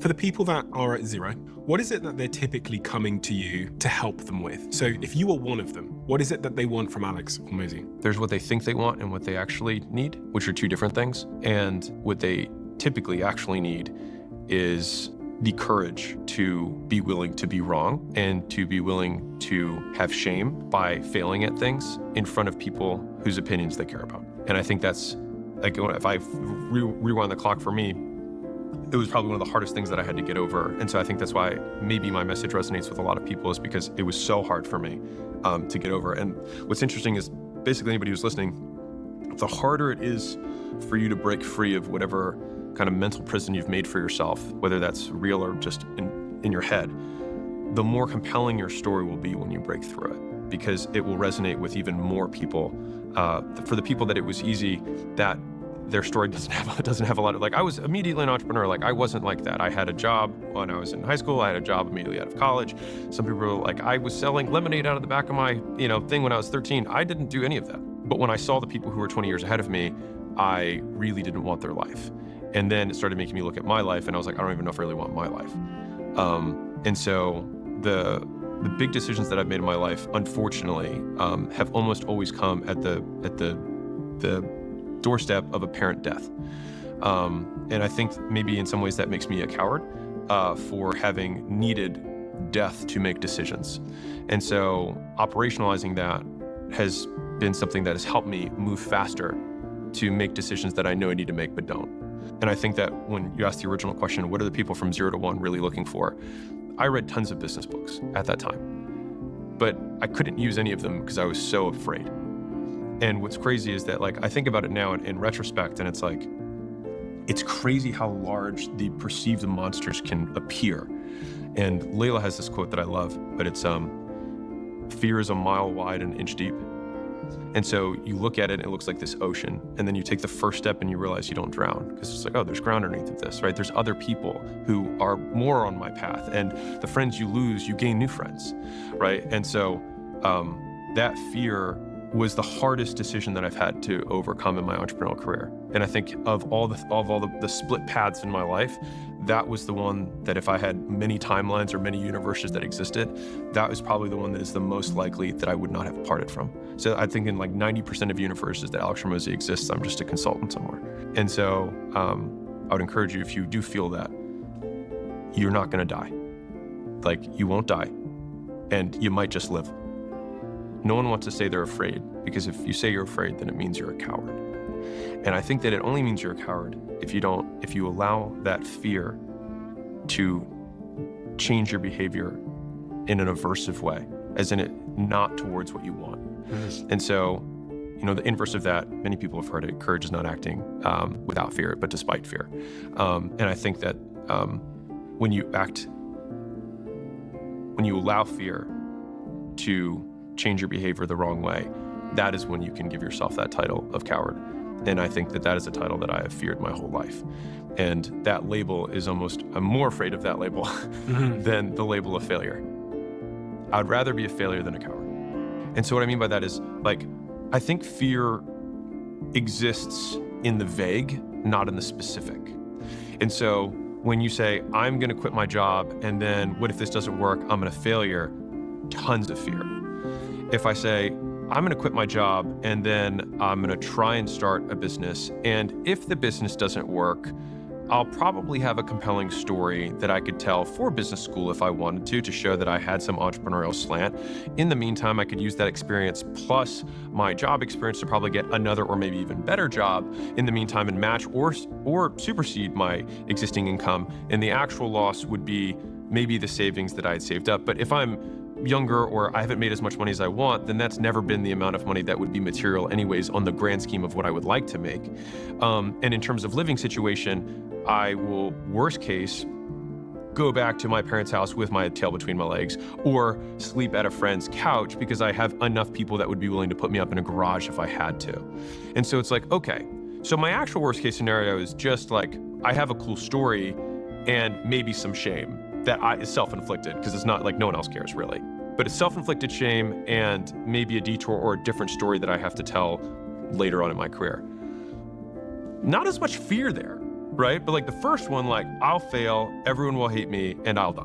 For the people that are at zero, what is it that they're typically coming to you to help them with? So if you are one of them, what is it that they want from Alex or Mosey? There's what they think they want and what they actually need, which are two different things. And what they typically actually need is the courage to be willing to be wrong and to be willing to have shame by failing at things in front of people whose opinions they care about. And I think that's, like, if I rewind the clock for me, it was probably one of the hardest things that I had to get over. And so I think that's why maybe my message resonates with a lot of people, is because it was so hard for me to get over. And what's interesting is basically anybody who's listening, the harder it is for you to break free of whatever kind of mental prison you've made for yourself, whether that's real or just in your head, the more compelling your story will be when you break through it, because it will resonate with even more people. For the people that it was easy, that their story doesn't have a lot of, like, I was immediately an entrepreneur. Like, I wasn't like that. I had a job when I was in high school. I had a job immediately out of college. Some people were like, I was selling lemonade out of the back of my, thing when I was 13. I didn't do any of that. But when I saw the people who were 20 years ahead of me, I really didn't want their life. And then it started making me look at my life, and I was like, I don't even know if I really want my life. And so the big decisions that I've made in my life, unfortunately, have almost always come at the doorstep of a parent death. And I think maybe in some ways that makes me a coward for having needed death to make decisions. And so operationalizing that has been something that has helped me move faster to make decisions that I know I need to make but don't. And I think that when you ask the original question, what are the people from 0 to 1 really looking for? I read tons of business books at that time, but I couldn't use any of them because I was so afraid. And what's crazy is that, like, I think about it now in retrospect, and it's like, it's crazy how large the perceived monsters can appear. And Layla has this quote that I love, but it's, fear is a mile wide and an inch deep. And so you look at it and it looks like this ocean, and then you take the first step and you realize you don't drown, because it's like, oh, there's ground underneath of this, right? There's other people who are more on my path, and the friends you lose, you gain new friends, right? And so that fear was the hardest decision that I've had to overcome in my entrepreneurial career. And I think of all the split paths in my life, that was the one that, if I had many timelines or many universes that existed, that was probably the one that is the most likely that I would not have parted from. So I think in like 90% of universes that Alex Hormozi exists, I'm just a consultant somewhere. And so I would encourage you, if you do feel that, you're not gonna die. Like, you won't die, and you might just live. No one wants to say they're afraid, because if you say you're afraid, then it means you're a coward. And I think that it only means you're a coward if you allow that fear to change your behavior in an aversive way, as in it not towards what you want. And so, the inverse of that, many people have heard it, courage is not acting without fear, but despite fear. And I think that when you allow fear to change your behavior the wrong way, that is when you can give yourself that title of coward. And I think that is a title that I have feared my whole life. And that label is I'm more afraid of that label than the label of failure. I'd rather be a failure than a coward. And so what I mean by that is, like, I think fear exists in the vague, not in the specific. And so when you say, I'm gonna quit my job, and then what if this doesn't work? I'm a failure, tons of fear. If I say, I'm gonna quit my job, and then I'm gonna try and start a business, and if the business doesn't work, I'll probably have a compelling story that I could tell for business school if I wanted to show that I had some entrepreneurial slant. In the meantime, I could use that experience plus my job experience to probably get another or maybe even better job in the meantime and match or supersede my existing income. And the actual loss would be maybe the savings that I had saved up. But if I'm younger or I haven't made as much money as I want, then that's never been the amount of money that would be material anyways on the grand scheme of what I would like to make. And in terms of living situation, I will, worst case, go back to my parents' house with my tail between my legs, or sleep at a friend's couch because I have enough people that would be willing to put me up in a garage if I had to. And so it's like, okay, so my actual worst case scenario is just like, I have a cool story and maybe some shame that is self-inflicted, because it's not like no one else cares really. But it's self-inflicted shame and maybe a detour or a different story that I have to tell later on in my career. Not as much fear there. right? But like the first one, like I'll fail, everyone will hate me, and I'll die.